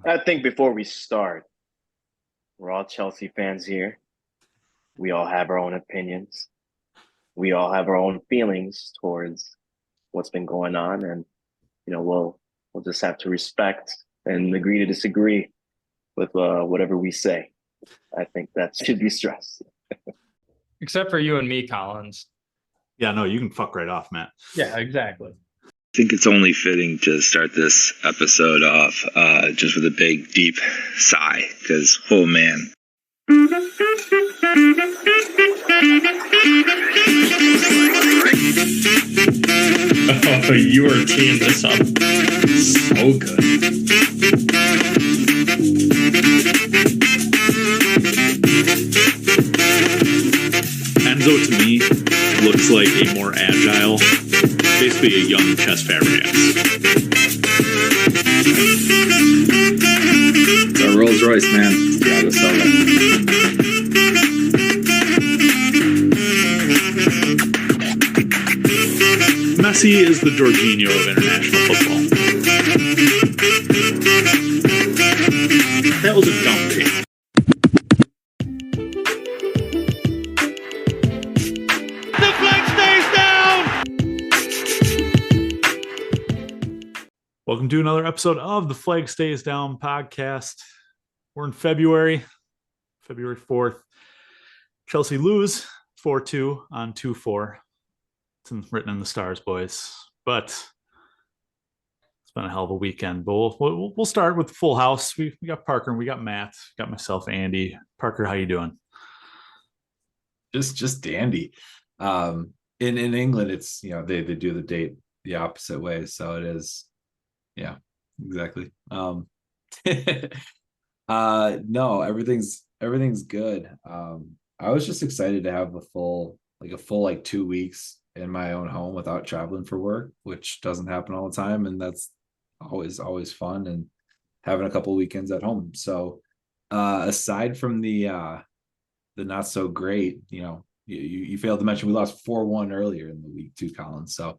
I think before we start, we're all Chelsea fans here. We all have our own opinions. We all have our own feelings towards what's been going on, and we'll just have to respect and agree to disagree with whatever we say. I think that should be stressed. Except for you and me, Collins. Yeah, no, you can fuck right off, Matt. Yeah, exactly. I think it's only fitting to start this episode off just with a big, deep sigh, because, oh man. Oh, you are teeing this up so good. Enzo, to me, looks like a more agile, basically a young Chess Fabregas. It's a Rolls Royce, man. Gotta sell it. Messi is the Jorginho of international football. That was a dumb take. The flag stays down! Welcome to another episode of the Flag Stays Down podcast. We're in February 4th. Chelsea lose 4-2 on 2-4. It's written in the stars, boys. But it's been a hell of a weekend. But we'll start with the full house. We got Parker and we got Matt. Got myself, Andy. Parker, how you doing? Just dandy. In England, it's they do the date the opposite way, so it is. Yeah, exactly. No, everything's good. I was just excited to have a full 2 weeks in my own home without traveling for work, which doesn't happen all the time, and that's always fun, and having a couple weekends at home. So aside from the not so great, you failed to mention we lost 4-1 earlier in the week too, Colin. So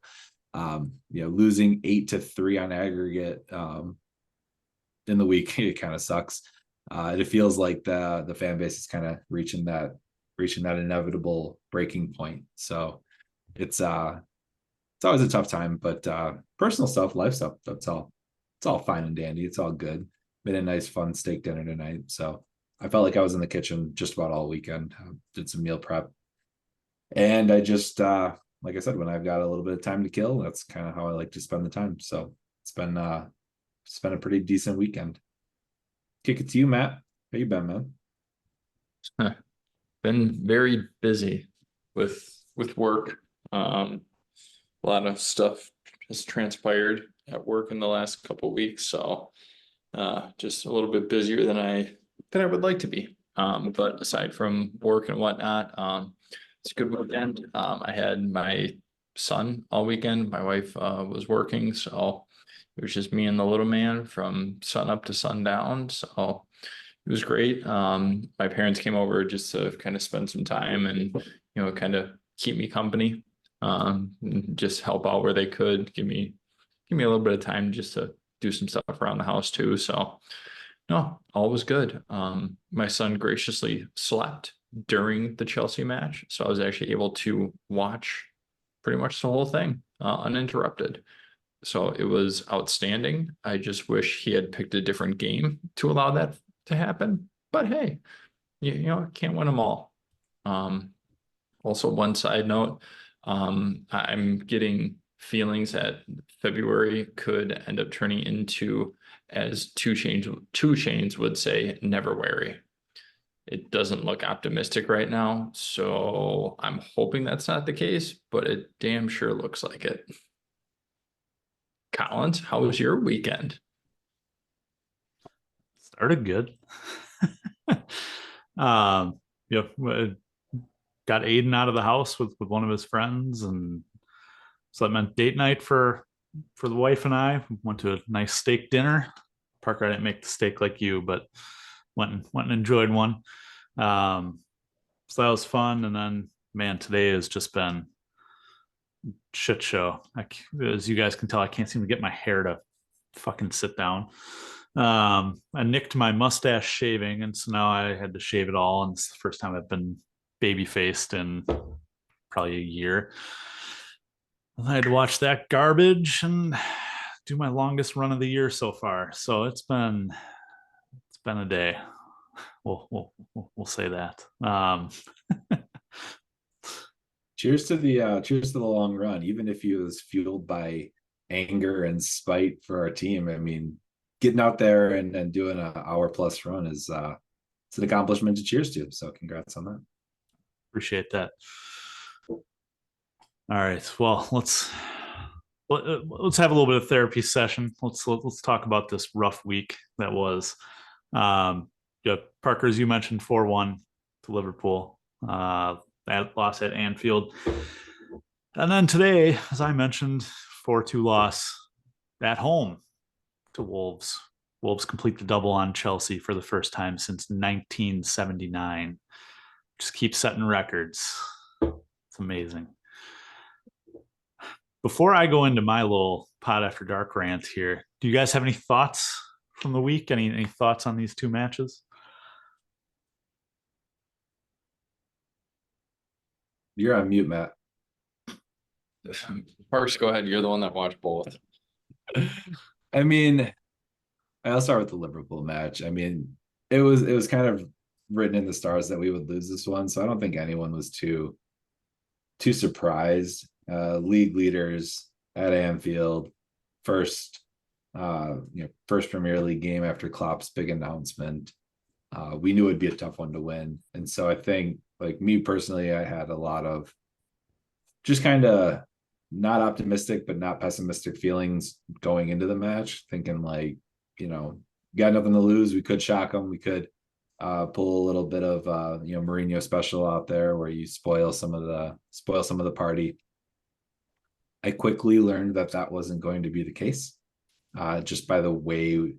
losing 8-3 on aggregate in the week, it kind of sucks. It feels like the fan base is kind of reaching that inevitable breaking point. So it's always a tough time, but personal stuff, life stuff, it's all fine and dandy. It's all good. Made a nice fun steak dinner tonight, so I felt like I was in the kitchen just about all weekend. Did some meal prep, and I just like I said, when I've got a little bit of time to kill, that's kind of how I like to spend the time. So it's been a pretty decent weekend. Kick it to you, Matt. How you been, man? Been very busy with work. A lot of stuff has transpired at work in the last couple of weeks, so just a little bit busier than I would like to be. But aside from work and whatnot, it's a good weekend. I had my son all weekend. My wife was working, so it was just me and the little man from sun up to sundown. So it was great. My parents came over just to kind of spend some time and kind of keep me company. Just help out where they could, give me a little bit of time just to do some stuff around the house too. So no, all was good. My son graciously slept during the Chelsea match, so I was actually able to watch pretty much the whole thing uninterrupted. So it was outstanding. I just wish he had picked a different game to allow that to happen. But hey, can't win them all. Also, one side note, I'm getting feelings that February could end up turning into, as Two Chains would say, never wary. It doesn't look optimistic right now, so I'm hoping that's not the case, but it damn sure looks like it. Collins, how was your weekend? Started good. Got Aiden out of the house with one of his friends, and so that meant date night for the wife and I. Went to a nice steak dinner. Parker, I didn't make the steak like you, but went and enjoyed one. So that was fun. And then, man, today has just been shit show. As you guys can tell, I can't seem to get my hair to fucking sit down. I nicked my mustache shaving, and so now I had to shave it all. And it's the first time I've been baby faced in probably a year. I had to watch that garbage and do my longest run of the year so far. So it's been a day. We'll say that. Cheers to the long run. Even if he was fueled by anger and spite for our team, I mean, getting out there and doing an hour plus run is it's an accomplishment to cheers to. So congrats on that. Appreciate that. All right. Well, let's have a little bit of therapy session. Let's talk about this rough week that was. Yeah, Parker, as you mentioned, 4-1 to Liverpool. That loss at Anfield. And then today, as I mentioned, 4-2 loss at home to Wolves. Wolves complete the double on Chelsea for the first time since 1979. Just keep setting records. It's amazing. Before I go into my little Pod After Dark rant here, do you guys have any thoughts from the week? Any thoughts on these two matches? You're on mute, Matt. First, go ahead. You're the one that watched both. I mean, I'll start with the Liverpool match. I mean, it was kind of written in the stars that we would lose this one, so I don't think anyone was too surprised. League leaders at Anfield, first Premier League game after Klopp's big announcement. We knew it'd be a tough one to win, and so I think, like me personally, I had a lot of just kind of not optimistic but not pessimistic feelings going into the match, thinking like, got nothing to lose. We could shock them. We could pull a little bit of Mourinho special out there where you spoil some of the party. I quickly learned that wasn't going to be the case, just by the way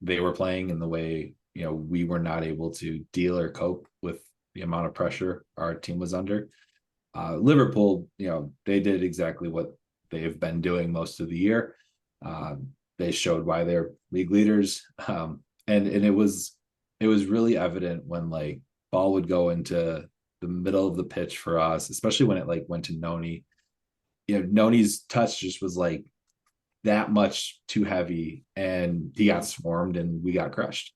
they were playing and the way we were not able to deal or cope with the amount of pressure our team was under. Liverpool, they did exactly what they've been doing most of the year. They showed why they're league leaders, and it was really evident when like ball would go into the middle of the pitch for us, especially when it like went to Noni. Noni's touch just was like that much too heavy, and he got swarmed, and we got crushed.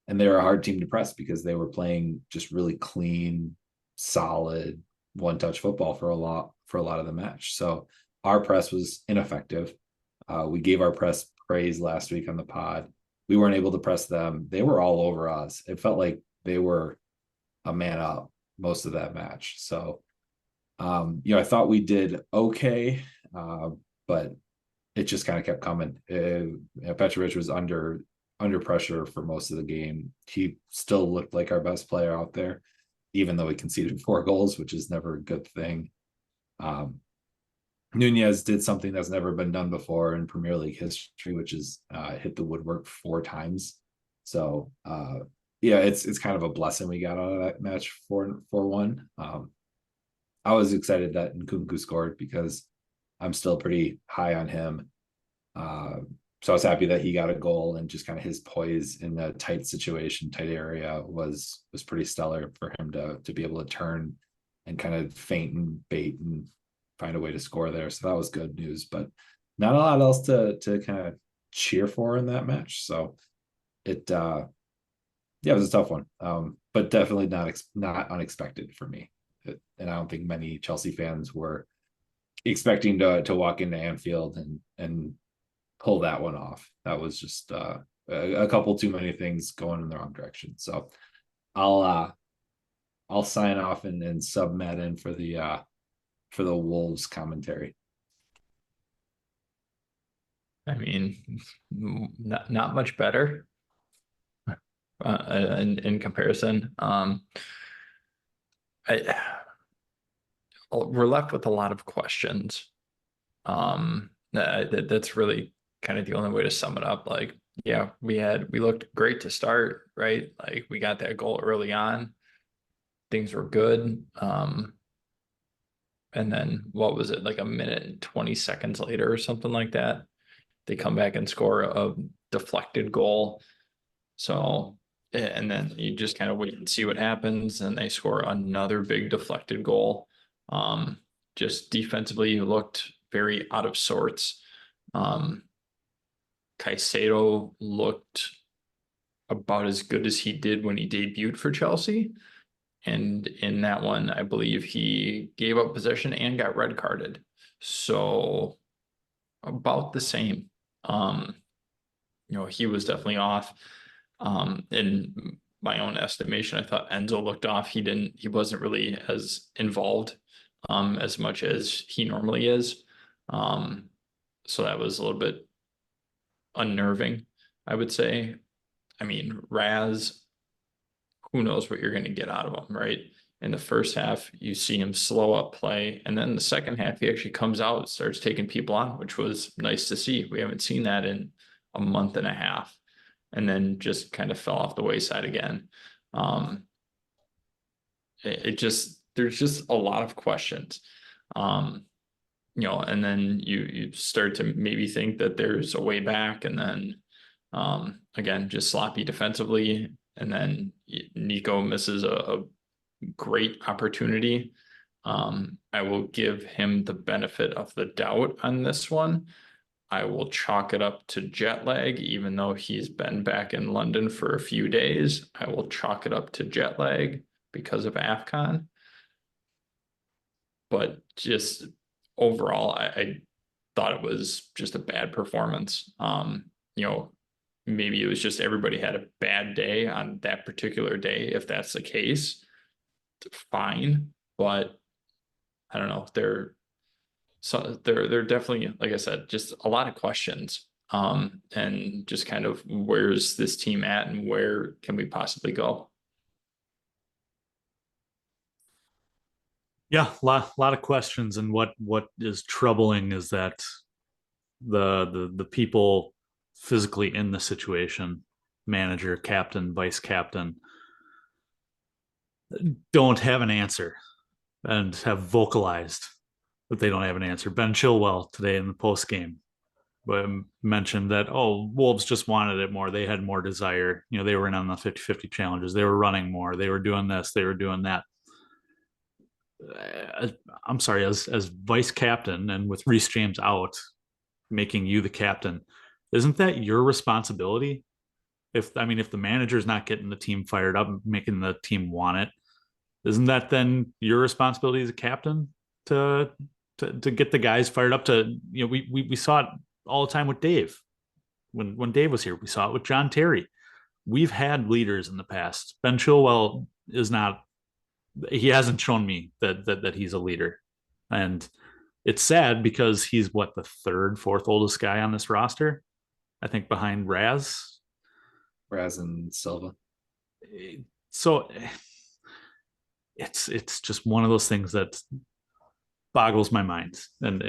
And they were a hard team to press because they were playing just really clean, solid, one-touch football for a lot of the match. So our press was ineffective. We gave our press praise last week on the pod. We weren't able to press them. They were all over us. It felt like they were a man up most of that match. So, I thought we did okay, but it just kind of kept coming. Petrovic was under pressure for most of the game. He still looked like our best player out there, even though he conceded 4 goals, which is never a good thing. Nunez did something that's never been done before in Premier League history, which is hit the woodwork 4 times. So it's kind of a blessing we got out of that match 4-1. I was excited that Nkunku scored because I'm still pretty high on him. So I was happy that he got a goal, and just kind of his poise in a tight situation, tight area was pretty stellar for him to be able to turn and kind of feint and bait and find a way to score there. So that was good news, but not a lot else to kind of cheer for in that match. So it was a tough one, but definitely not unexpected for me. And I don't think many Chelsea fans were expecting to walk into Anfield and pull that one off. That was just a couple too many things going in the wrong direction. So I'll sign off and sub Matt in for the Wolves commentary. I mean, not much better in comparison. We're left with a lot of questions. That's really kind of the only way to sum it up. Like, yeah, we looked great to start, right? Like, we got that goal early on. Things were good. And then what was it, like a minute and 20 seconds later or something like that? They come back and score a deflected goal. So, and then you just kind of wait and see what happens. And they score another big deflected goal. Just defensively looked very out of sorts. Caicedo looked about as good as he did when he debuted for Chelsea. And in that one, I believe he gave up possession and got red carded. So about the same. He was definitely off. In my own estimation, I thought Enzo looked off. He wasn't really as involved as much as he normally is. So that was a little bit unnerving, I would say. I mean, Raz, who knows what you're going to get out of him, right? In the first half, you see him slow up play. And then the second half, he actually comes out and starts taking people on, which was nice to see. We haven't seen that in a month and a half. And then just kind of fell off the wayside again. There's just a lot of questions. And then you start to maybe think that there's a way back, and then again, just sloppy defensively. And then Nico misses a great opportunity. I will give him the benefit of the doubt on this one. I will chalk it up to jet lag, even though he's been back in London for a few days. I will chalk it up to jet lag because of AFCON. But just overall, I thought it was just a bad performance. Maybe it was just everybody had a bad day on that particular day. If that's the case, fine. But I don't know. They're definitely, like I said, just a lot of questions. And just kind of where's this team at and where can we possibly go? Yeah, lot of questions. And what is troubling is that the people physically in the situation, manager, captain, vice captain, don't have an answer and have vocalized that they don't have an answer. Ben Chilwell today in the post game mentioned that, Wolves just wanted it more. They had more desire. They were in on the 50-50 challenges. They were running more. They were doing this. They were doing that. I'm sorry, as vice captain and with Reece James out, making you the captain, isn't that your responsibility? If the manager's not getting the team fired up, making the team want it, isn't that then your responsibility as a captain to get the guys fired up? We saw it all the time with Dave. When Dave was here, we saw it with John Terry. We've had leaders in the past. Ben Chilwell is not. He hasn't shown me that he's a leader, and it's sad because he's the third, fourth oldest guy on this roster, I think, behind Raz and Silva. So it's just one of those things that boggles my mind. And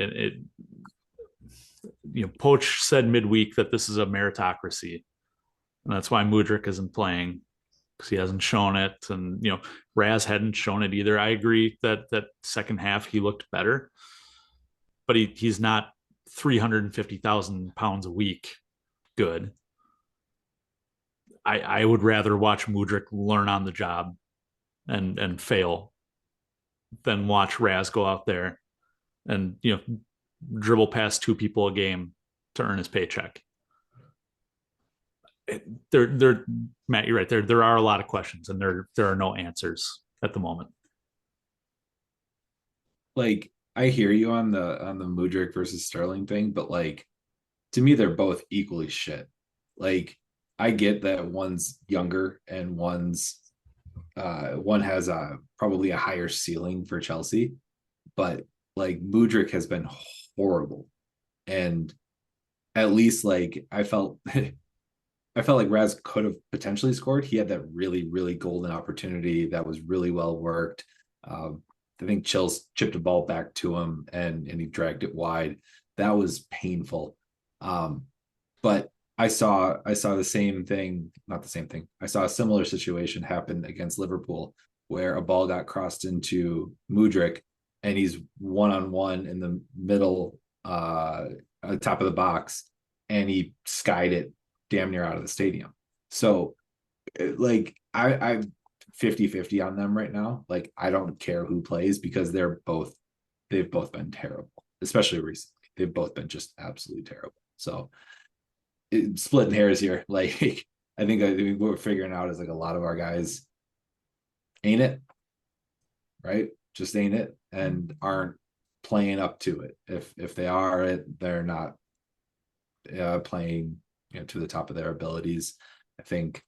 Poch said midweek that this is a meritocracy, and that's why Mudryk isn't playing, because he hasn't shown it. And Raz hadn't shown it either. I agree that second half he looked better, but he's not 350,000 pounds a week good. I would rather watch Mudryk learn on the job and fail than watch Raz go out there and dribble past two people a game to earn his paycheck. Matt, you're right. There are a lot of questions, and there are no answers at the moment. Like, I hear you on the Mudryk versus Sterling thing, but to me, they're both equally shit. I get that one's younger and one has probably a higher ceiling for Chelsea, but Mudryk has been horrible, and at least I felt like Raz could have potentially scored. He had that really, really golden opportunity that was really well worked. I think Chills chipped a ball back to him and he dragged it wide. That was painful. But I saw the same thing, not the same thing. I saw a similar situation happen against Liverpool where a ball got crossed into Mudryk and he's one-on-one in the middle, at the top of the box, and he skied it damn near out of the stadium. So like I'm 50-50 on them right now. Like I don't care who plays because they've both been terrible, especially recently. They've both been just absolutely terrible. So splitting hairs here. Like I think what we're figuring out is like a lot of our guys ain't it, right? Just ain't it, and aren't playing up to it. If they are it, they're not playing to the top of their abilities. I think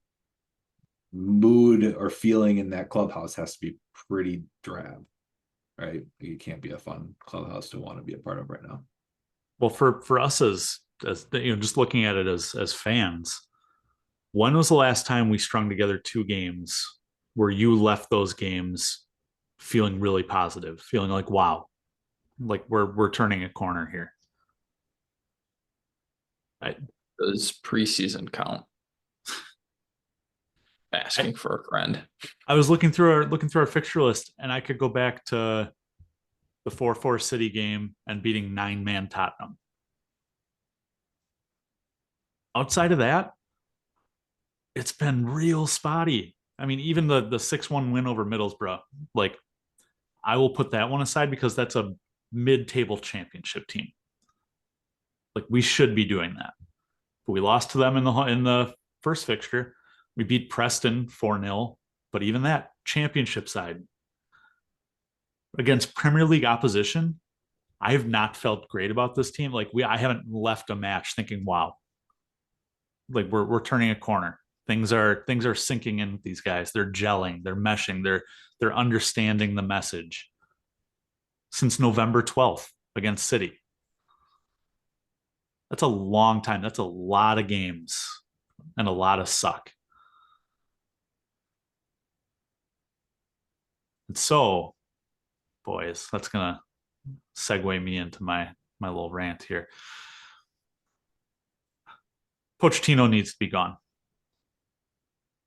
mood or feeling in that clubhouse has to be pretty drab, right? It can't be a fun clubhouse to want to be a part of right now. Well, for us as just looking at it as fans, when was the last time we strung together 2 games where you left those games feeling really positive, feeling like, wow, like we're turning a corner here? Does preseason count? Asking for a friend. I was looking through our fixture list, and I could go back to the 4-4 City game and beating 9-man Tottenham. Outside of that, it's been real spotty. I mean, even the 6-1 win over Middlesbrough, like I will put that one aside because that's a mid-table championship team. Like we should be doing that. But we lost to them in the first fixture. We beat Preston 4-0, but even that championship side against Premier League opposition, I have not felt great about this team. Like I haven't left a match thinking, wow, like we're turning a corner. Things are sinking in with these guys. They're gelling, they're meshing, they're understanding the message. Since November 12th against City. That's a long time. That's a lot of games and a lot of suck. And so, boys, that's gonna segue me into my little rant here. Pochettino needs to be gone.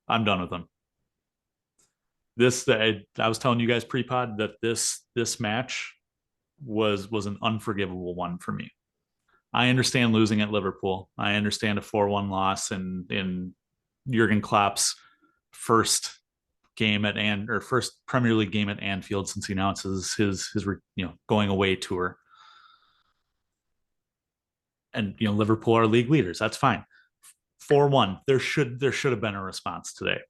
I'm done with him. I was telling you guys pre-pod that this match was an unforgivable one for me. I understand losing at Liverpool. I understand a 4-1 loss in Jurgen Klopp's first Premier League game at Anfield since he announces his going away tour. And Liverpool are league leaders. That's fine. 4-1. There should have been a response today.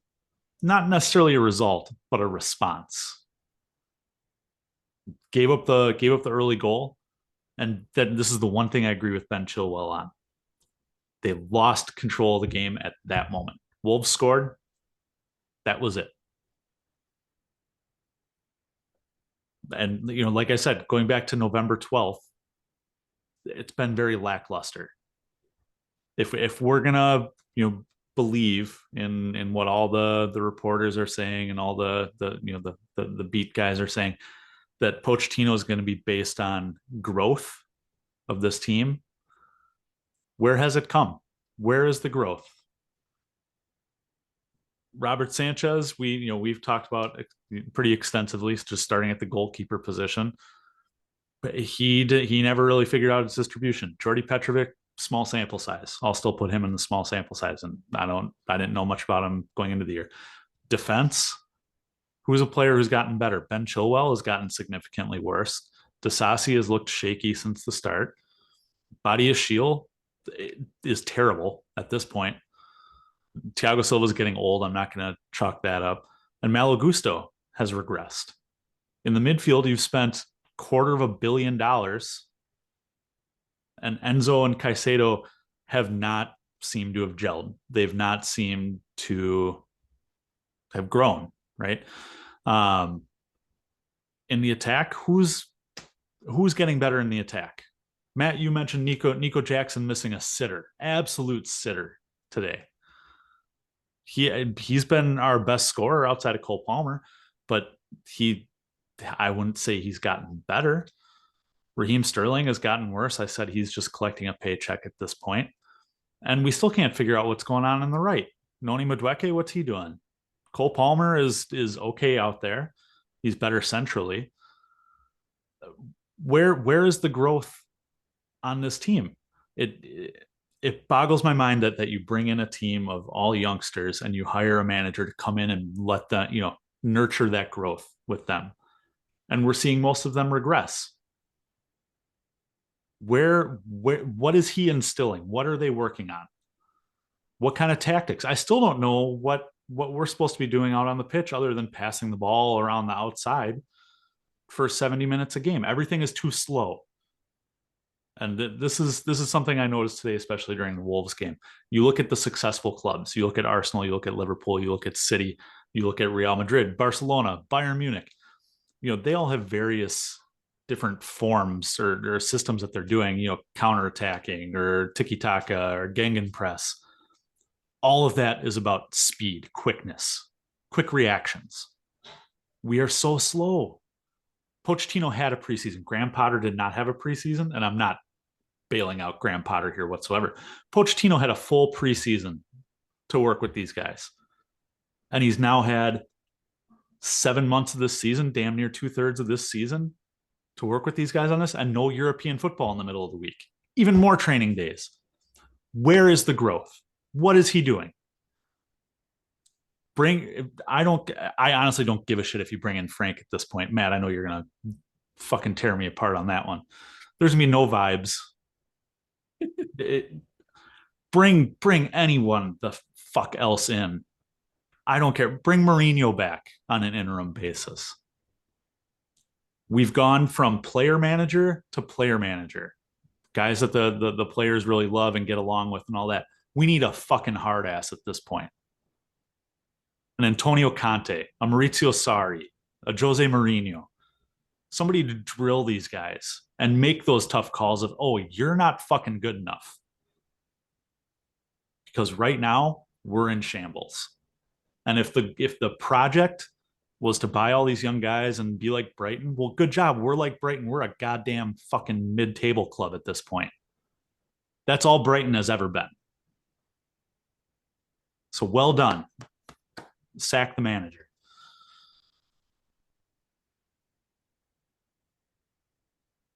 Not necessarily a result, but a response. Gave up the early goal, and then this is the one thing I agree with Ben Chilwell on. They lost control of the game at that moment. Wolves scored. That was it. And like I said, going back to November 12th, it's been very lackluster. If we're gonna believe in what all the reporters are saying and all the beat guys are saying, that Pochettino is going to be based on growth of this team, where has it come? Where is the growth? Robert Sanchez, we've talked about pretty extensively, just starting at the goalkeeper position. But he never really figured out his distribution. Jordi Petrovic, small sample size. I'll still put him in the small sample size, and I didn't know much about him going into the year. Defense, who's a player who's gotten better? Ben Chilwell has gotten significantly worse. Disasi has looked shaky since the start. Badiashile is terrible at this point. Thiago Silva's getting old. I'm not going to chalk that up. And Malo Gusto has regressed. In the midfield, you've spent $250 million, and Enzo and Caicedo have not seemed to have gelled. They've not seemed to have grown, right? In the attack, who's getting better in the attack? Matt, you mentioned Nico Jackson missing a sitter, absolute sitter today. He's been our best scorer outside of Cole Palmer, but I wouldn't say he's gotten better. Raheem Sterling has gotten worse. I said he's just collecting a paycheck at this point. And we still can't figure out what's going on the right. Noni Madueke, what's he doing? Cole Palmer is okay out there. He's better centrally. Where is the growth on this team? it boggles my mind that you bring in a team of all youngsters and you hire a manager to come in and let that, nurture that growth with them. And we're seeing most of them regress. What is he instilling? What are they working on? What kind of tactics? I still don't know what we're supposed to be doing out on the pitch other than passing the ball around the outside for 70 minutes a game. Everything is too slow. And this is something I noticed today, especially during the Wolves game. You look at the successful clubs. You look at Arsenal. You look at Liverpool. You look at City. You look at Real Madrid, Barcelona, Bayern Munich. They all have various different forms or systems that they're doing. Counterattacking or tiki-taka or gegenpress. All of that is about speed, quickness, quick reactions. We are so slow. Pochettino had a preseason. Graham Potter did not have a preseason, and I'm not bailing out Graham Potter here whatsoever. Pochettino had a full preseason to work with these guys. And he's now had 7 months of this season, damn near 2/3 of this season, to work with these guys on this, and no European football in the middle of the week. Even more training days. Where is the growth? What is he doing? I honestly don't give a shit if you bring in Frank at this point. Matt, I know you're going to fucking tear me apart on that one. There's going to be no vibes. Bring anyone the fuck else in. I don't care. Bring Mourinho back on an interim basis. We've gone from player manager to player manager. Guys that the players really love and get along with and all that. We need a fucking hard ass at this point. An Antonio Conte, a Maurizio Sarri, a Jose Mourinho. Somebody to drill these guys and make those tough calls of, oh, you're not fucking good enough. Because right now, we're in shambles. And if the project was to buy all these young guys and be like Brighton, well, good job. We're like Brighton. We're a goddamn fucking mid-table club at this point. That's all Brighton has ever been. So well done. Sack the manager.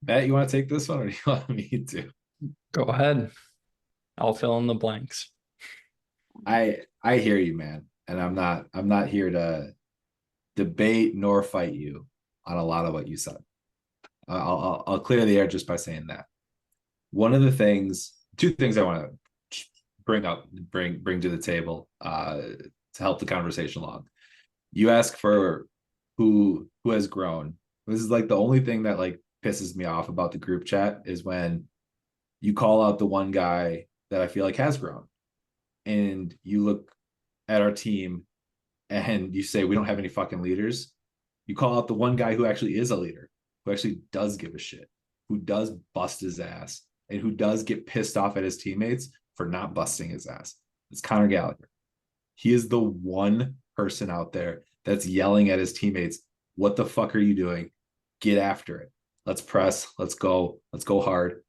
Matt, you want to take this one, or do you want me to? Go ahead. I'll fill in the blanks. I hear you, man, and I'm not here to debate nor fight you on a lot of what you said. I'll clear the air just by saying that. Two things I want to bring to the table to help the conversation along. You ask for who has grown. This is like the only thing that like pisses me off about the group chat is when you call out the one guy that I feel like has grown, and you look at our team and you say we don't have any fucking leaders. You call out the one guy who actually is a leader, who actually does give a shit, who does bust his ass, and who does get pissed off at his teammates for not busting his ass. It's Conor Gallagher. He is the one person out there that's yelling at his teammates, what the fuck are you doing? Get after it. Let's press. Let's go. Let's go hard.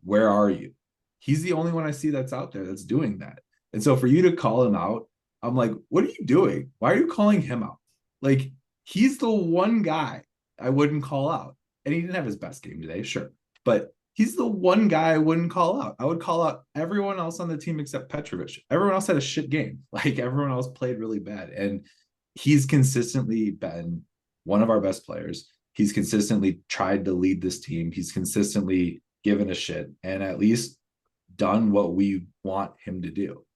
Where are you? He's the only one I see that's out there that's doing that. And so for you to call him out, I'm like, what are you doing? Why are you calling him out? Like, he's the one guy I wouldn't call out. And he didn't have his best game today, sure. But he's the one guy I wouldn't call out. I would call out everyone else on the team except Petrovic. Everyone else had a shit game. Like, everyone else played really bad. And he's consistently been one of our best players. He's consistently tried to lead this team. He's consistently given a shit and at least done what we want him to do.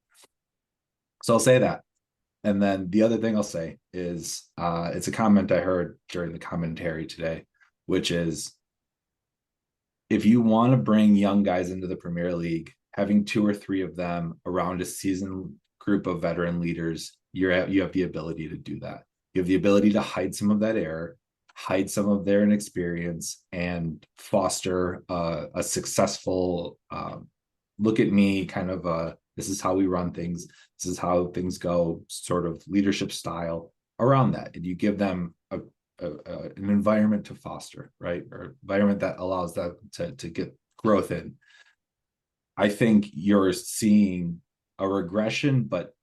So I'll say that. And then the other thing I'll say is it's a comment I heard during the commentary today, which is if you want to bring young guys into the Premier League, having 2 or 3 of them around a seasoned group of veteran leaders, you have the ability to do that. You have the ability to hide some of that error, hide some of their inexperience, and foster a successful look at me kind of this is how we run things, this is how things go sort of leadership style around that. And you give them an environment to foster, right? Or environment that allows them to get growth in. I think you're seeing a regression, but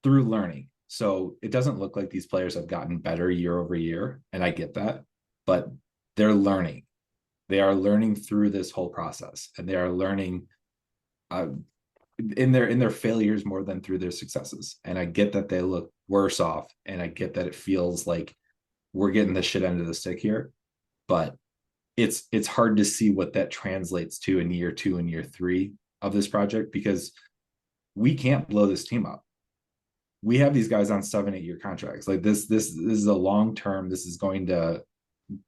through learning. So it doesn't look like these players have gotten better year over year. And I get that, but they're learning. They are learning through this whole process, and they are learning in their failures more than through their successes. And I get that they look worse off, and I get that it feels like we're getting the shit end of the stick here, but it's hard to see what that translates to in year 2 and year 3 of this project, because we can't blow this team up. We have these guys on 7-8 year contracts. Like this is a long term. This is going to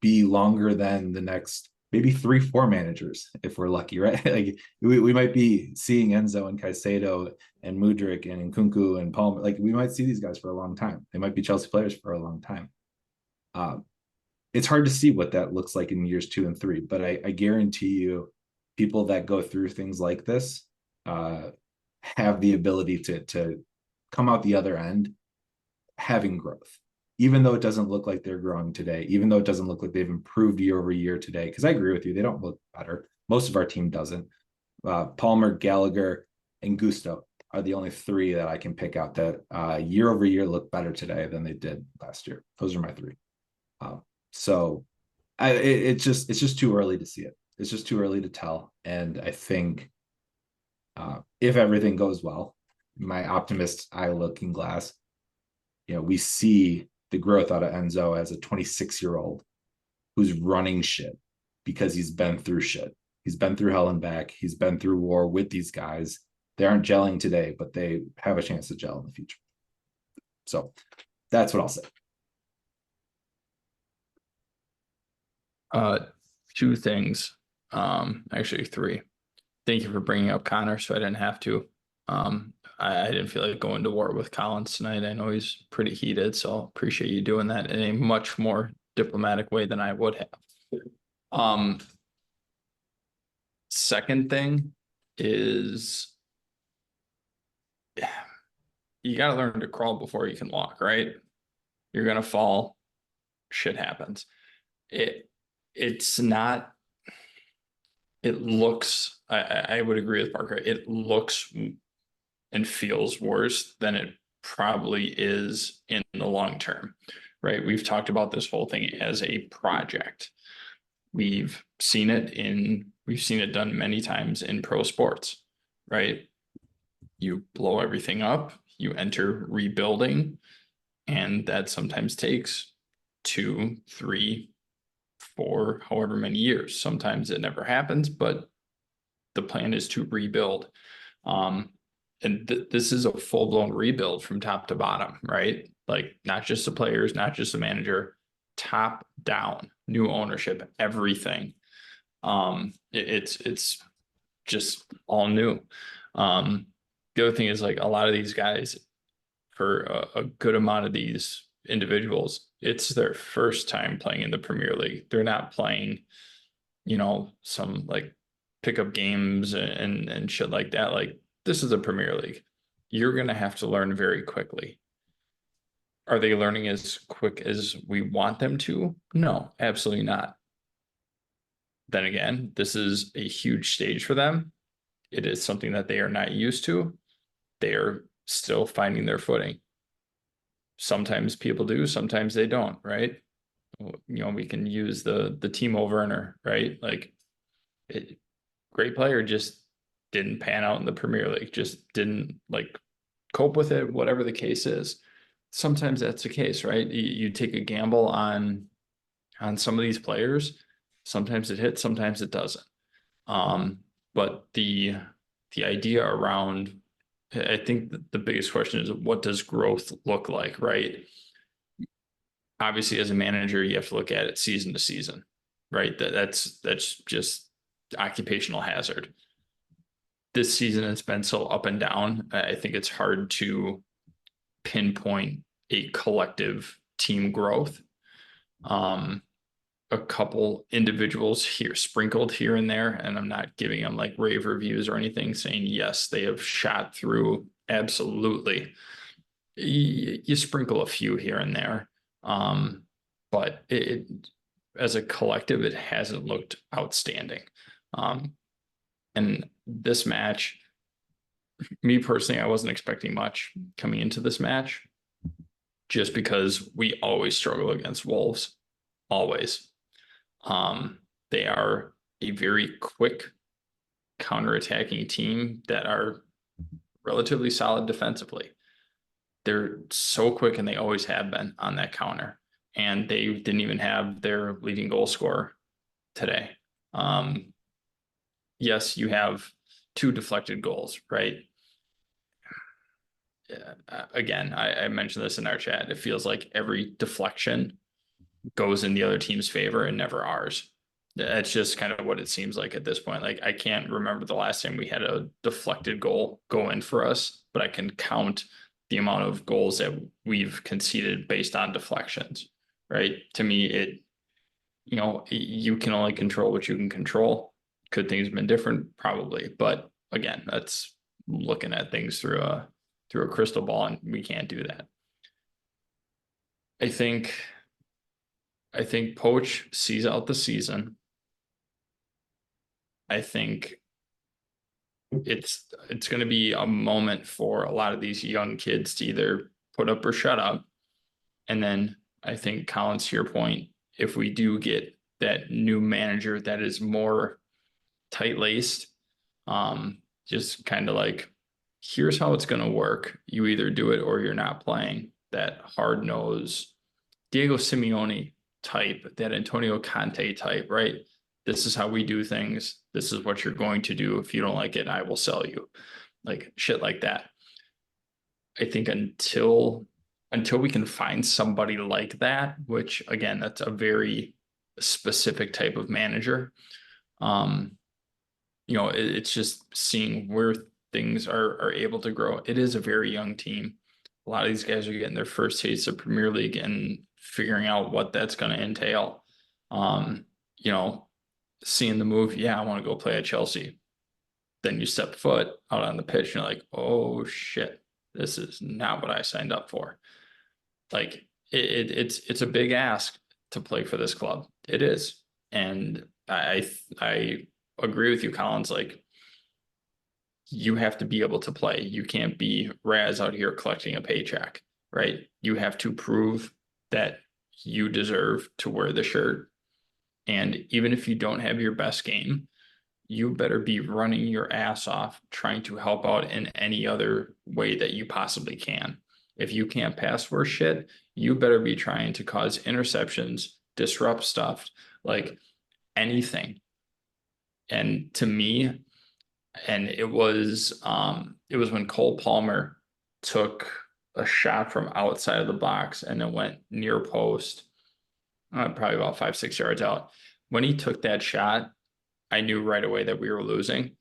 be longer than the next maybe 3-4 managers if we're lucky, right? Like we might be seeing Enzo and Caicedo and Mudryk and Nkunku and Palmer. Like we might see these guys for a long time. They might be Chelsea players for a long time. It's hard to see what that looks like in years 2 and 3, but I guarantee you, people that go through things like this have the ability to come out the other end having growth, even though it doesn't look like they're growing today, even though it doesn't look like they've improved year over year today. Because I agree with you, they don't look better. Most of our team doesn't. Palmer, Gallagher, and Gusto are the only 3 that I can pick out that year over year look better today than they did last year. Those are my 3. So it's just too early to see it. It's just too early to tell. And I think if everything goes well, my optimist eye looking glass, we see the growth out of Enzo as a 26-year-old who's running shit because he's been through shit. He's been through hell and back. He's been through war with these guys. They aren't gelling today, but they have a chance to gel in the future. So that's what I'll say. 2 things, actually 3. Thank you for bringing up Connor, so I didn't have to. I didn't feel like going to war with Collins tonight. I know he's pretty heated, so appreciate you doing that in a much more diplomatic way than I would have. Second thing is, you got to learn to crawl before you can walk, right? You're going to fall. Shit happens. It's not, it looks, I would agree with Parker. It looks and feels worse than it probably is in the long term, right? We've talked about this whole thing as a project. We've seen it done many times in pro sports, right? You blow everything up, you enter rebuilding, and that sometimes takes 2, 3, 4, however many years. Sometimes it never happens, but the plan is to rebuild. And this is a full-blown rebuild from top to bottom, right? Like not just the players, not just the manager, top down, new ownership, everything. It's just all new. The other thing is, like, a lot of these guys, for a good amount of these individuals, it's their first time playing in the Premier League. They're not playing, some like pickup games and shit like that. Like, this is a Premier League. You're going to have to learn very quickly. Are they learning as quick as we want them to? No, absolutely not. Then again, this is a huge stage for them. It is something that they are not used to. They are still finding their footing. Sometimes people do, sometimes they don't, right? We can use the Timo Werner, right? Like, great player, just didn't pan out in the Premier League, just didn't cope with it, whatever the case is. Sometimes that's the case, right? You take a gamble on some of these players. Sometimes it hits, sometimes it doesn't. But the idea around, I think the biggest question is, what does growth look like, right? Obviously, as a manager, you have to look at it season to season, right? That's just occupational hazard. This season has been so up and down. I think it's hard to pinpoint a collective team growth. A couple individuals here sprinkled here and there, and I'm not giving them like rave reviews or anything, saying yes, they have shot through. Absolutely. You sprinkle a few here and there. But it as a collective, it hasn't looked outstanding. And this match, me personally, I wasn't expecting much coming into this match, just because we always struggle against Wolves. Always. They are a very quick counterattacking team that are relatively solid defensively. They're so quick, and they always have been on that counter. And they didn't even have their leading goal scorer today. Yes, you have 2 deflected goals, right? Again, I mentioned this in our chat. It feels like every deflection goes in the other team's favor and never ours. That's just kind of what it seems like at this point. Like, I can't remember the last time we had a deflected goal go in for us, but I can count the amount of goals that we've conceded based on deflections, right? To me, you can only control what you can control. Could things have been different? Probably. But again, that's looking at things through a crystal ball, and we can't do that. I think Poach sees out the season. I think it's going to be a moment for a lot of these young kids to either put up or shut up. And then I think, Collins, to your point, if we do get that new manager that is more tight-laced, just kind of like, here's how it's going to work. You either do it or you're not playing. That hard-nosed Diego Simeone type, that Antonio Conte type, right? This is how we do things. This is what you're going to do. If you don't like it, I will sell you. Like, shit like that. I think until we can find somebody like that, which again, that's a very specific type of manager. It's just seeing where things are able to grow. It is a very young team. A lot of these guys are getting their first taste of Premier League and figuring out what that's going to entail. Seeing the move, yeah, I want to go play at Chelsea. Then you step foot out on the pitch and you're like, oh shit, this is not what I signed up for. Like, it's a big ask to play for this club. It is. And I agree with you, Collins. Like, you have to be able to play. You can't be Raz out here collecting a paycheck, right? You have to prove that you deserve to wear the shirt. And even if you don't have your best game, you better be running your ass off trying to help out in any other way that you possibly can. If you can't pass for shit, you better be trying to cause interceptions, disrupt stuff, like anything. And to me, and it was when Cole Palmer took a shot from outside of the box and it went near post, probably about 5-6 yards out. When he took that shot, I knew right away that we were losing,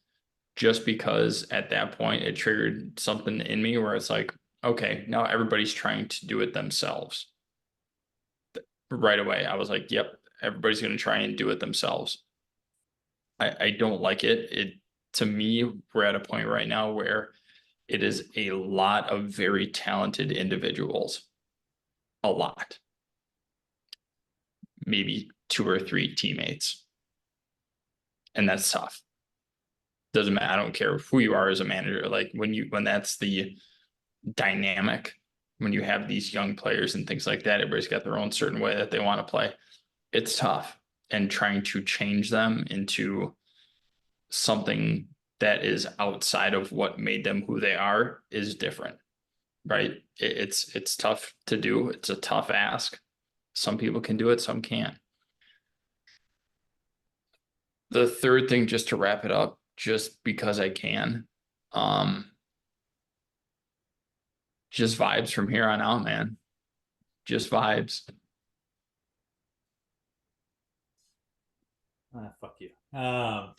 just because at that point it triggered something in me where it's like, okay, now everybody's trying to do it themselves. Right away, I was like, yep, everybody's going to try and do it themselves. I don't like it. To me, we're at a point right now where it is a lot of very talented individuals. A lot. Maybe 2 or 3 teammates. And that's tough. Doesn't matter. I don't care who you are as a manager. Like, when that's the dynamic, when you have these young players and things like that, everybody's got their own certain way that they want to play. It's tough. And trying to change them into something that is outside of what made them who they are is different, right? It's tough to do. It's a tough ask. Some people can do it, some can't. The third thing, just to wrap it up, just because I can, just vibes from here on out, man. Just vibes. Fuck you. No,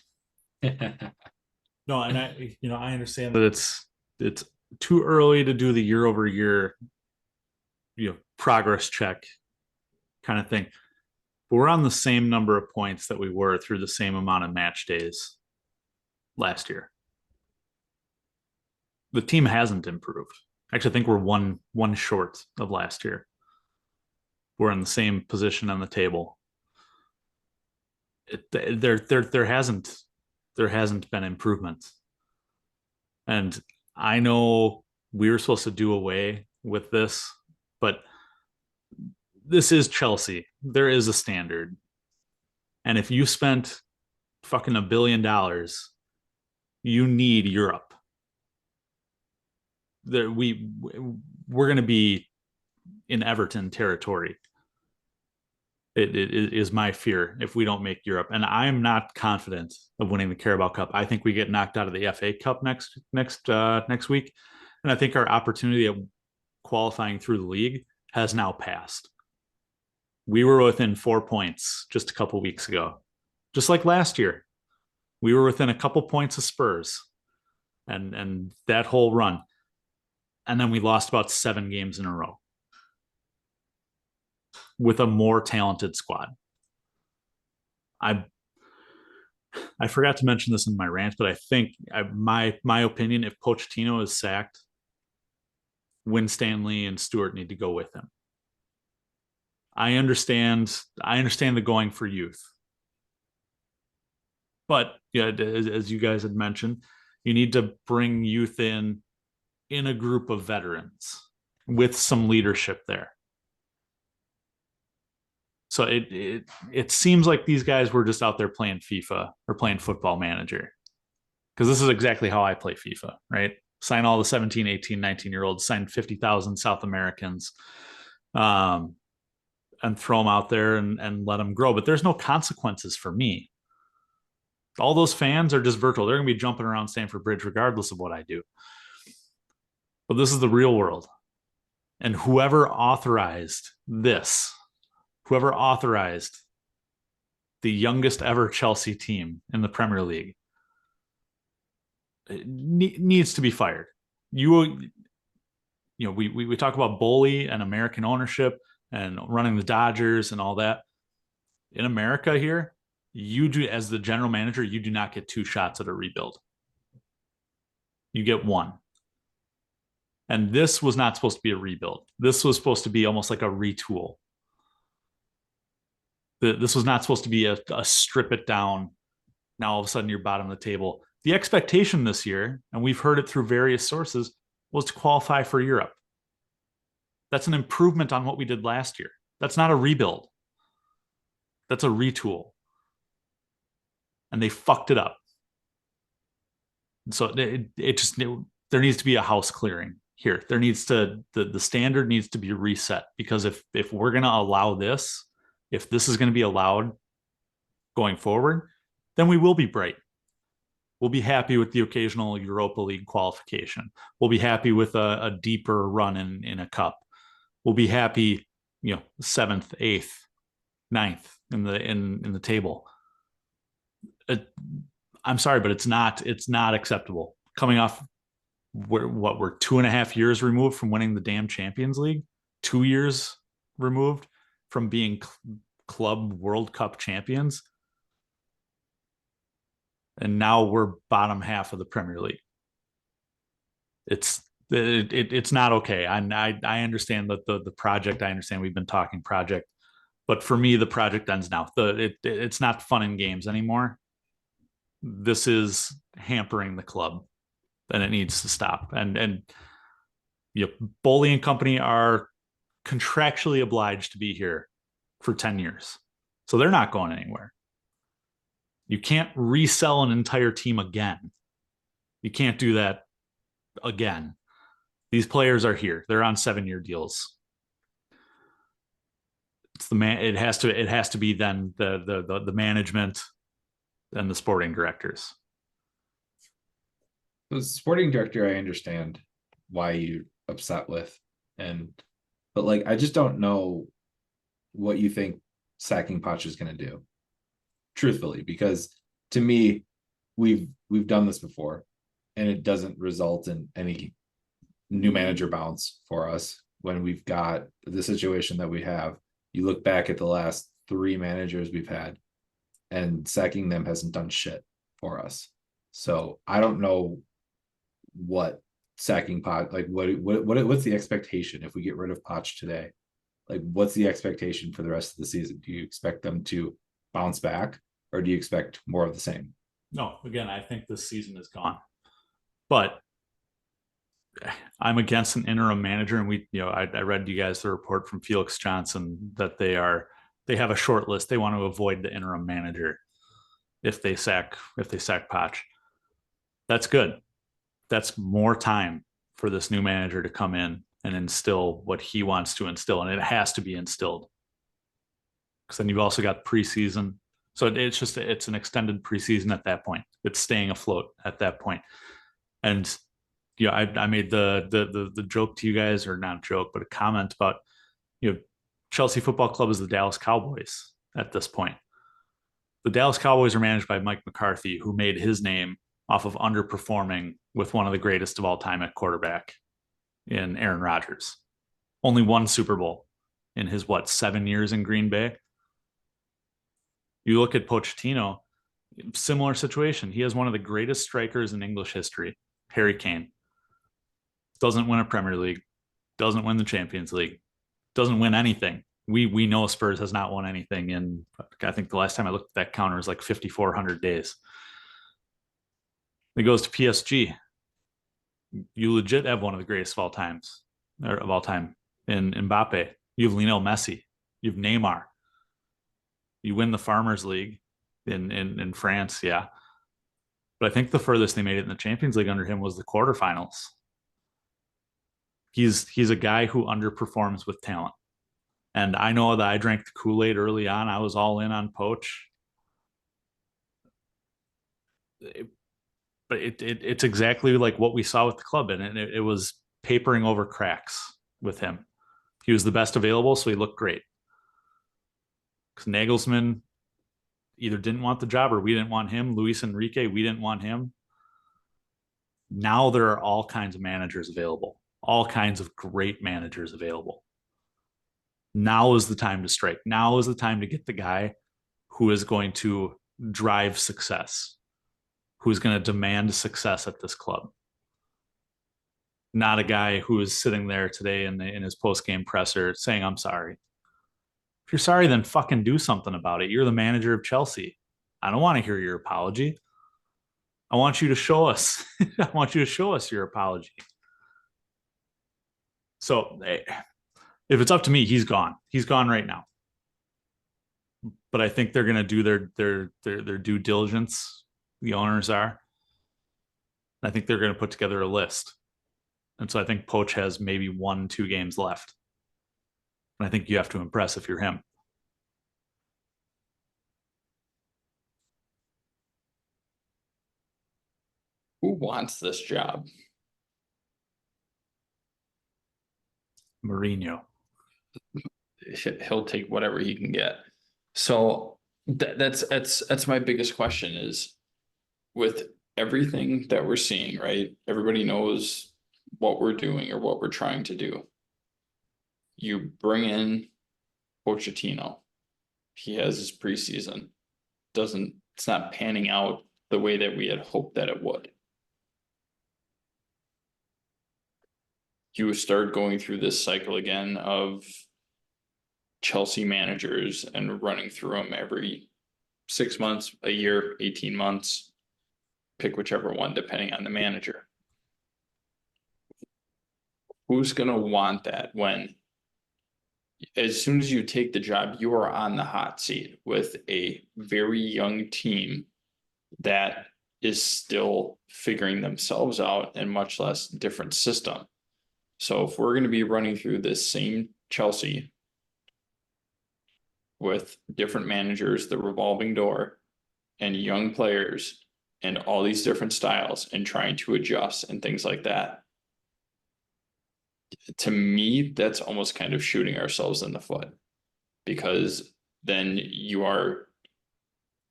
and I understand that it's too early to do the year over year, progress check kind of thing. But we're on the same number of points that we were through the same amount of match days last year. The team hasn't improved. Actually, I think we're one short of last year. We're in the same position on the table. There hasn't been improvement. And I know we were supposed to do away with this, but this is Chelsea. There is a standard. And if you spent fucking $1 billion You need Europe. We're going to be in Everton territory. It is my fear if we don't make Europe, and I'm not confident of winning the Carabao Cup. I think we get knocked out of the FA Cup next week, and I think our opportunity of qualifying through the league has now passed. We were within 4 points just a couple weeks ago, just like last year. We were within a couple points of Spurs, and that whole run, and then we lost about 7 games in a row with a more talented squad. I forgot to mention this in my rant, but I think my opinion, if Pochettino is sacked, Winstanley and Stewart need to go with him. I understand the going for youth. But yeah, as you guys had mentioned, you need to bring youth in a group of veterans with some leadership there. So it seems like these guys were just out there playing FIFA or playing Football Manager. Because this is exactly how I play FIFA, right? Sign all the 17, 18, 19-year-olds, sign 50,000 South Americans, and throw them out there and let them grow. But there's no consequences for me. All those fans are just virtual. They're going to be jumping around Stamford Bridge regardless of what I do. But this is the real world. And whoever authorized this, whoever authorized the youngest ever Chelsea team in the Premier League, needs to be fired. We talk about bully and American ownership and running the Dodgers and all that. In America here, you do, as the general manager, you do not get 2 shots at a rebuild. You get 1. And this was not supposed to be a rebuild. This was supposed to be almost like a retool. This was not supposed to be a strip it down. Now all of a sudden you're bottom of the table. The expectation this year, and we've heard it through various sources, was to qualify for Europe. That's an improvement on what we did last year. That's not a rebuild. That's a retool. And they fucked it up. So there needs to be a house clearing here. There needs to, the standard needs to be reset, because if we're going to allow this, if this is going to be allowed going forward, then we will be bright. We'll be happy with the occasional Europa League qualification. We'll be happy with a deeper run in a cup. We'll be happy, 7th, 8th, 9th in the table. I'm sorry, but it's not acceptable. Coming off we're 2.5 years removed from winning the damn Champions League, 2 years removed from being club World Cup champions. And now we're bottom half of the Premier League. It's not okay. I understand that the project. I understand we've been talking project, but for me, the project ends now. It's not fun and games anymore. This is hampering the club, and it needs to stop. And Boley and company are contractually obliged to be here for 10 years, so they're not going anywhere. You can't resell an entire team again. You can't do that again. These players are here. They're on 7-year deals. It has to be then the management and the sporting directors. The sporting director, I understand why you're upset with, but like, I just don't know what you think sacking Poch is going to do, truthfully, because to me, we've done this before, and it doesn't result in any new manager bounce for us. When we've got the situation that we have, you look back at the last 3 managers we've had, and sacking them hasn't done shit for us. So I don't know what sacking Poch, like what's the expectation if we get rid of Poch today? Like, what's the expectation for the rest of the season? Do you expect them to bounce back, or do you expect more of the same? No, again, I think this season is gone. But I'm against an interim manager, and I read you guys the report from Felix Johnson that they have a short list. They want to avoid the interim manager if they sack Poch. That's good. That's more time for this new manager to come in and instill what he wants to instill. And it has to be instilled. Because then you've also got preseason. So it's an extended preseason at that point. It's staying afloat at that point. And I made the joke to you guys, or not joke, but a comment about, Chelsea Football Club is the Dallas Cowboys at this point. The Dallas Cowboys are managed by Mike McCarthy, who made his name off of underperforming with one of the greatest of all time at quarterback in Aaron Rodgers. Only one Super Bowl in his, 7 years in Green Bay? You look at Pochettino, similar situation. He has one of the greatest strikers in English history, Harry Kane. Doesn't win a Premier League, doesn't win the Champions League, doesn't win anything. We know Spurs has not won anything in, I think the last time I looked at that counter was like 5,400 days. He goes to PSG. You legit have one of the greatest of all time in Mbappe. You have Lionel Messi. You have Neymar. You win the Farmers League in France, yeah. But I think the furthest they made it in the Champions League under him was the quarterfinals. He's a guy who underperforms with talent. And I know that I drank the Kool-Aid early on. I was all in on Poch. But it's exactly like what we saw with the club, and it was papering over cracks with him. He was the best available, so he looked great. Because Nagelsmann either didn't want the job or we didn't want him. Luis Enrique, we didn't want him. Now there are all kinds of managers available, all kinds of great managers available. Now is the time to strike. Now is the time to get the guy who is going to drive success, who's going to demand success at this club. Not a guy who is sitting there today in his post-game presser saying, I'm sorry. If you're sorry, then fucking do something about it. You're the manager of Chelsea. I don't want to hear your apology. I want you to show us. I want you to show us your apology. So if it's up to me, he's gone. He's gone right now. But I think they're going to do their due diligence. The owners are. I think they're going to put together a list. And so I think Poch has maybe 1-2 games left. And I think you have to impress if you're him. Who wants this job? Mourinho. He'll take whatever he can get. So that's my biggest question is, with everything that we're seeing, right? Everybody knows what we're doing or what we're trying to do. You bring in Pochettino. He has his preseason. It's not panning out the way that we had hoped that it would. You start going through this cycle again of Chelsea managers and running through them every 6 months, a year, 18 months. Pick whichever one, depending on the manager. Who's going to want that when, as soon as you take the job, you are on the hot seat with a very young team that is still figuring themselves out, and much less different system. So if we're going to be running through this same Chelsea with different managers, the revolving door, and young players, and all these different styles, and trying to adjust and things like that, to me, that's almost kind of shooting ourselves in the foot, because then you are,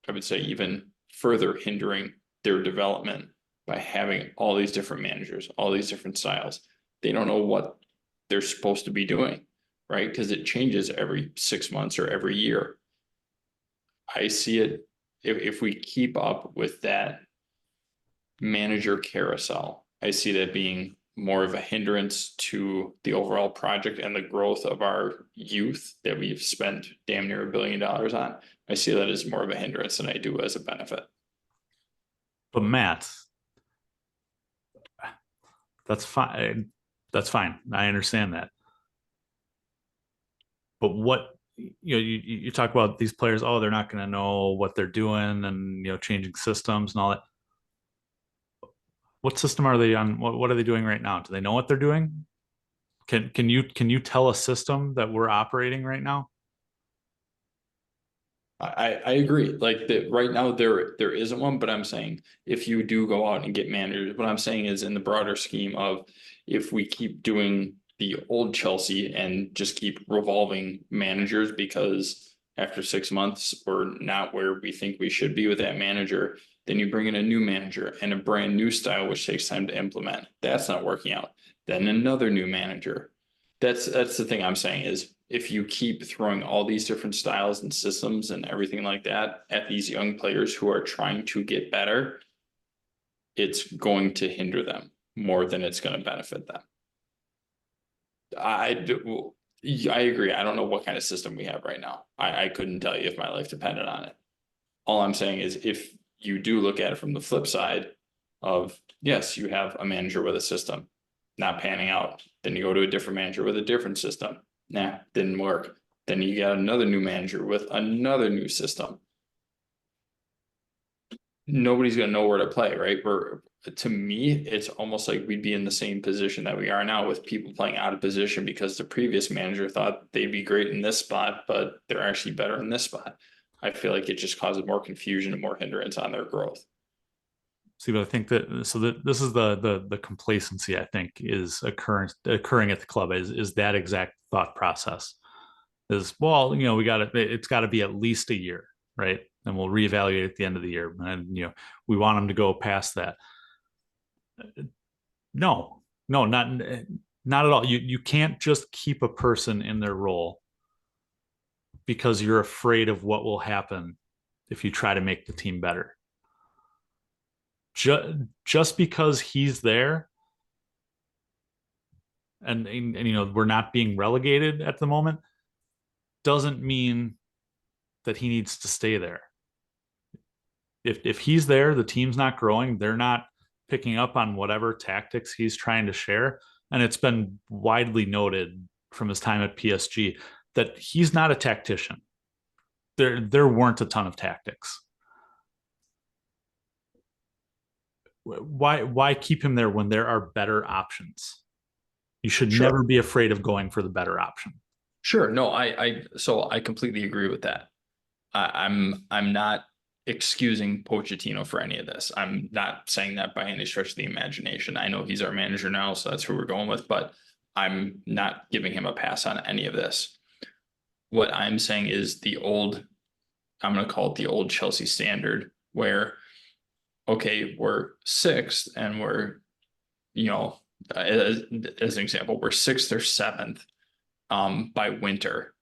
I would say, even further hindering their development by having all these different managers, all these different styles. They don't know what they're supposed to be doing, right? Because it changes every 6 months or every year. I see it, if we keep up with that manager carousel, I see that being more of a hindrance to the overall project and the growth of our youth that we've spent damn near $1 billion on. I see that as more of a hindrance than I do as a benefit. But Matt, that's fine. That's fine. I understand that. But what, you talk about these players, oh, they're not going to know what they're doing, and, changing systems and all that. What system are they on? What are they doing right now? Do they know what they're doing? Can you tell a system that we're operating right now? I agree. Like that right now there isn't one, but I'm saying if you do go out and get managers, what I'm saying is in the broader scheme of if we keep doing the old Chelsea and just keep revolving managers because after 6 months we're not where we think we should be with that manager, then you bring in a new manager and a brand new style which takes time to implement. That's not working out. Then another new manager. That's the thing I'm saying is if you keep throwing all these different styles and systems and everything like that at these young players who are trying to get better, it's going to hinder them more than it's going to benefit them. I agree. I don't know what kind of system we have right now. I couldn't tell you if my life depended on it. All I'm saying is if you do look at it from the flip side of, yes, you have a manager with a system not panning out. Then you go to a different manager with a different system. Nah, didn't work. Then you got another new manager with another new system. Nobody's going to know where to play, right? To me, it's almost like we'd be in the same position that we are now with people playing out of position because the previous manager thought they'd be great in this spot, but they're actually better in this spot. I feel like it just causes more confusion and more hindrance on their growth. See, but I think that this is the complacency I think is occurring at the club is that exact thought process. Is, well, it's got to be at least a year, right? And we'll reevaluate at the end of the year. And we want them to go past that. No, not at all. You can't just keep a person in their role because you're afraid of what will happen if you try to make the team better. Just because he's there and we're not being relegated at the moment doesn't mean that he needs to stay there. If he's there, the team's not growing, they're not picking up on whatever tactics he's trying to share. And it's been widely noted from his time at PSG that he's not a tactician. There weren't a ton of tactics. Why keep him there when there are better options? You should never be afraid of going for the better option. Sure. No, so I completely agree with that. I'm not excusing Pochettino for any of this. I'm not saying that by any stretch of the imagination. I know he's our manager now, so that's who we're going with, but I'm not giving him a pass on any of this. What I'm saying is I'm going to call it the old Chelsea standard where, okay, we're sixth and we're, as an example, we're sixth or seventh by winter.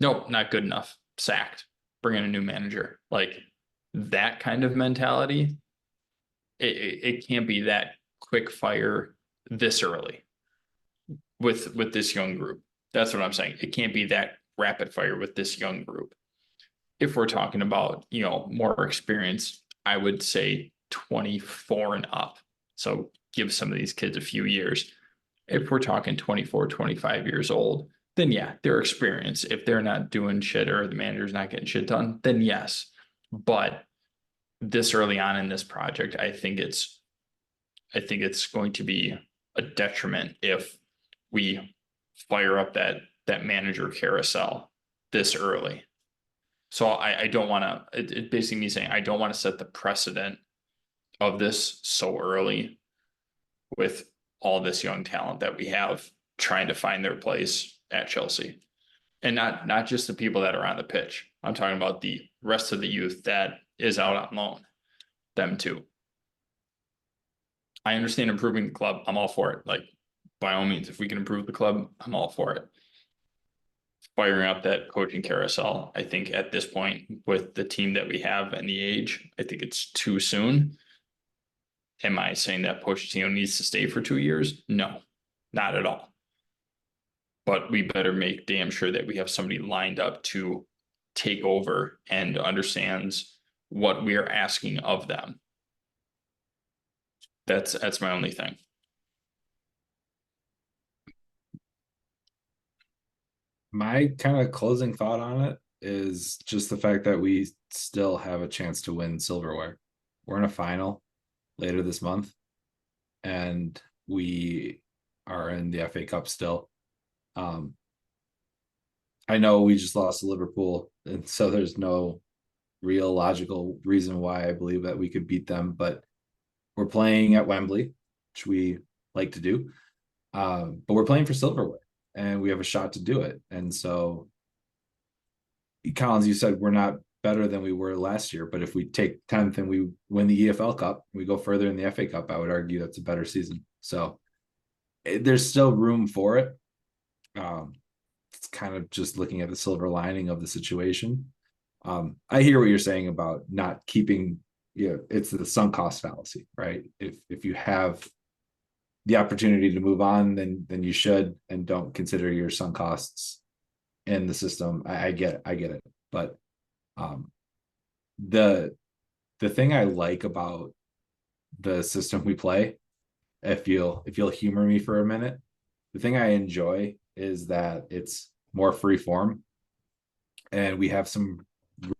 Nope, not good enough. Sacked. Bring in a new manager. Like that kind of mentality, it can't be that quick fire this early with this young group. That's what I'm saying. It can't be that rapid fire with this young group. If we're talking about, more experience, I would say 24 and up. So give some of these kids a few years. If we're talking 24, 25 years old, then yeah, their experience. If they're not doing shit or the manager's not getting shit done, then yes. But this early on in this project, I think it's going to be a detriment if we fire up that manager carousel this early. So I don't want to, it basically me saying I don't want to set the precedent of this so early with all this young talent that we have trying to find their place at Chelsea. And not just the people that are on the pitch. I'm talking about the rest of the youth that is out on loan. Them too. I understand improving the club. I'm all for it. Like, by all means, if we can improve the club, I'm all for it. Firing up that coaching carousel, I think at this point with the team that we have and the age, I think it's too soon. Am I saying that Pochettino needs to stay for 2 years? No, not at all. But we better make damn sure that we have somebody lined up to take over and understands what we are asking of them. That's my only thing. My kind of closing thought on it is just the fact that we still have a chance to win silverware. We're in a final later this month. and we are in the FA Cup still. I know we just lost to Liverpool, and so there's no real logical reason why I believe that we could beat them, but we're playing at Wembley, which we like to do. But we're playing for silverware, and we have a shot to do it. And so, Collins, you said we're not better than we were last year, but if we take 10th and we win the EFL Cup, we go further in the FA Cup, I would argue that's a better season. So there's still room for it. It's kind of just looking at the silver lining of the situation. I hear what you're saying about not keeping, it's the sunk cost fallacy, right? If you have the opportunity to move on, then you should, and don't consider your sunk costs in the system. I get it. But the thing I like about the system we play, if you'll humor me for a minute, the thing I enjoy is that it's more free form, and we have some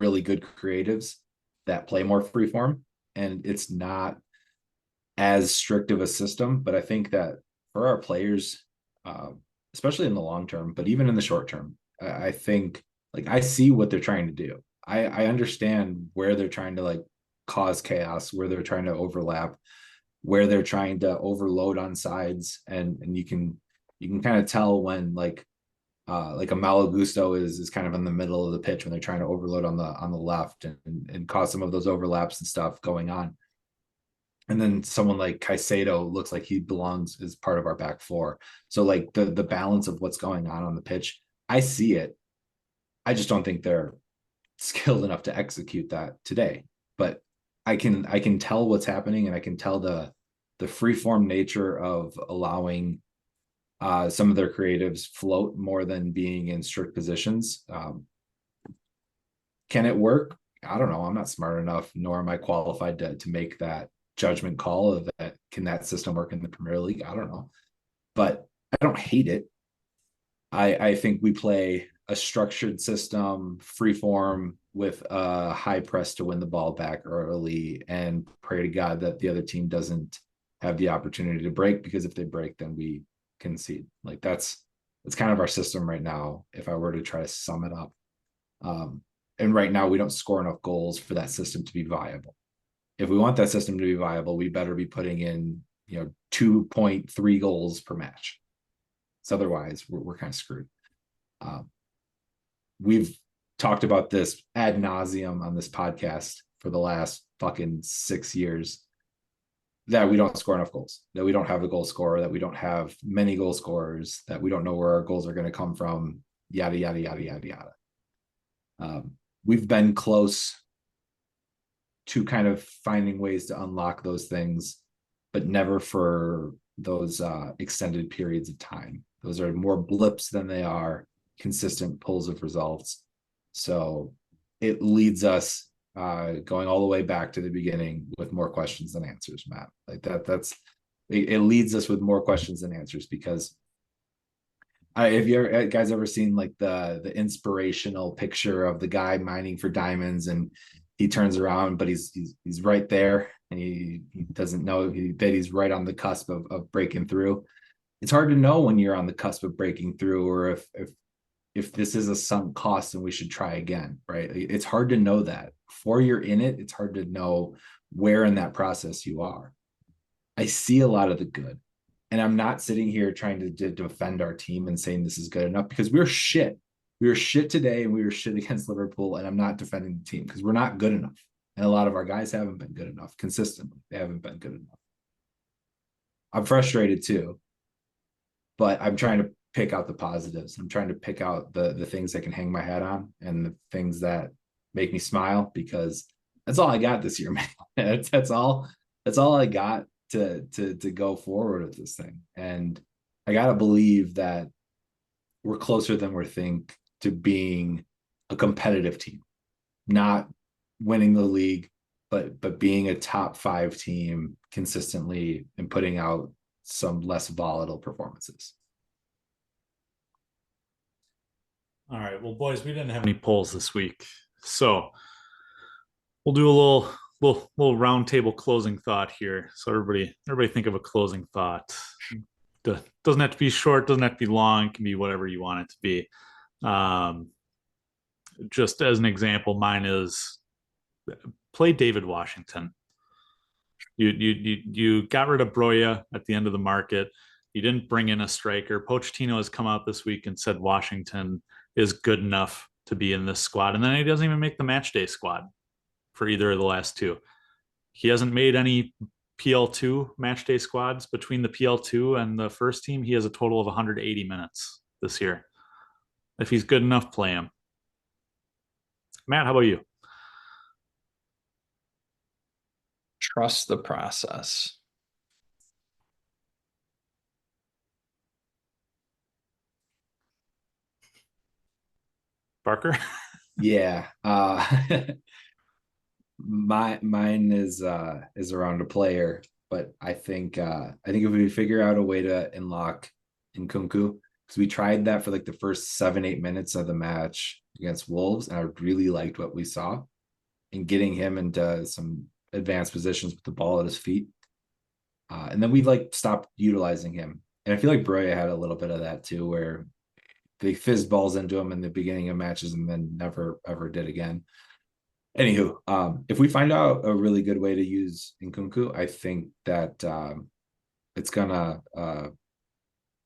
really good creatives that play more free form, and it's not as strict of a system. But I think that for our players, especially in the long term, but even in the short term, I think, like, I see what they're trying to do. I understand where they're trying to, like, cause chaos, where they're trying to overlap, where they're trying to overload on sides, and you can kind of tell when, like a Malo Gusto is kind of in the middle of the pitch when they're trying to overload on the left and cause some of those overlaps and stuff going on. And then someone like Caicedo looks like he belongs as part of our back four. So, like, the balance of what's going on the pitch, I see it. I just don't think they're skilled enough to execute that today. But I can tell what's happening, and I can tell the freeform nature of allowing some of their creatives float more than being in strict positions. Can it work? I don't know. I'm not smart enough, nor am I qualified to make that judgment call of that. Can that system work in the Premier League? I don't know, but I don't hate it. I think we play a structured system, free form, with a high press to win the ball back early, and pray to God that the other team doesn't have the opportunity to break, because if they break, then we concede. Like, that's kind of our system right now, if I were to try to sum it up. And right now we don't score enough goals for that system to be viable. If we want that system to be viable, we better be putting in 2.3 goals per match. So otherwise we're kind of screwed. We've talked about this ad nauseum on this podcast for the last fucking 6 years, that we don't score enough goals, that we don't have a goal scorer, that we don't have many goal scorers, that we don't know where our goals are going to come from, yada, yada, yada, yada, yada. We've been close to kind of finding ways to unlock those things, but never for those extended periods of time. Those are more blips than they are consistent pulls of results. So it leads us going all the way back to the beginning with more questions than answers, Matt. Like it leads us with more questions than answers, because have you guys ever seen, like, the inspirational picture of the guy mining for diamonds, and he turns around, but he's right there, and he doesn't know that he's right on the cusp of breaking through. It's hard to know when you're on the cusp of breaking through, or if this is a sunk cost and we should try again, right? It's hard to know that. Before you're in it, it's hard to know where in that process you are. I see a lot of the good, and I'm not sitting here trying to defend our team and saying this is good enough, because we're shit. We were shit today, and we were shit against Liverpool, and I'm not defending the team because we're not good enough. And a lot of our guys haven't been good enough consistently. They haven't been good enough. I'm frustrated too, but I'm trying to pick out the positives. I'm trying to pick out the things I can hang my hat on, and the things that make me smile, because that's all I got this year, man. That's all I got to go forward with this thing. And I gotta believe that we're closer than we think to being a competitive team, not winning the league, but being a top 5 team consistently and putting out some less volatile performances. All right. Well, boys, we didn't have any polls this week, so we'll do a little round table closing thought here. So everybody think of a closing thought. Doesn't have to be short, doesn't have to be long, it can be whatever you want it to be. Just as an example, mine is play David Washington. You got rid of Broya at the end of the market. You didn't bring in a striker. Pochettino has come out this week and said Washington is good enough to be in this squad, and then he doesn't even make the match day squad for either of the last two. He hasn't made any PL2 match day squads. Between the PL2 and the first team, he has a total of 180 minutes this year. If he's good enough, play him. Matt, how about you? Trust the process. Parker? Yeah. Mine is around a player, but I think if we figure out a way to unlock Nkunku, because we tried that for like the first 7-8 minutes of the match against Wolves, and I really liked what we saw in getting him into some advanced positions with the ball at his feet. And then we like stopped utilizing him. And I feel like Broya had a little bit of that too, where they fizzed balls into him in the beginning of matches and then never ever did again. Anywho, if we find out a really good way to use Nkunku, I think that it's gonna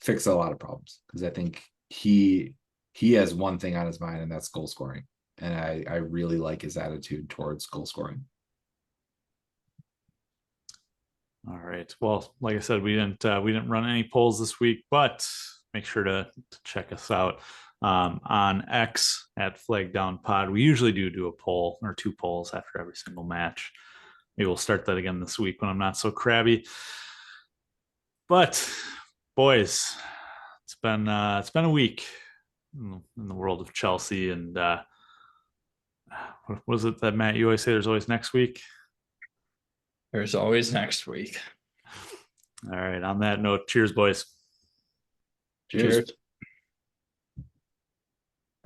fix a lot of problems, because I think he has one thing on his mind, and that's goal scoring. And I really like his attitude towards goal scoring. All right. Well, like I said, we didn't run any polls this week, but make sure to check us out on X at Flag Down Pod. We usually do a poll or 2 polls after every single match. Maybe we'll start that again this week when I'm not so crabby. But boys, it's been a week in the world of Chelsea, and what was it that Matt, you always say there's always next week? There's always next week. All right. On that note, cheers, boys. Cheers.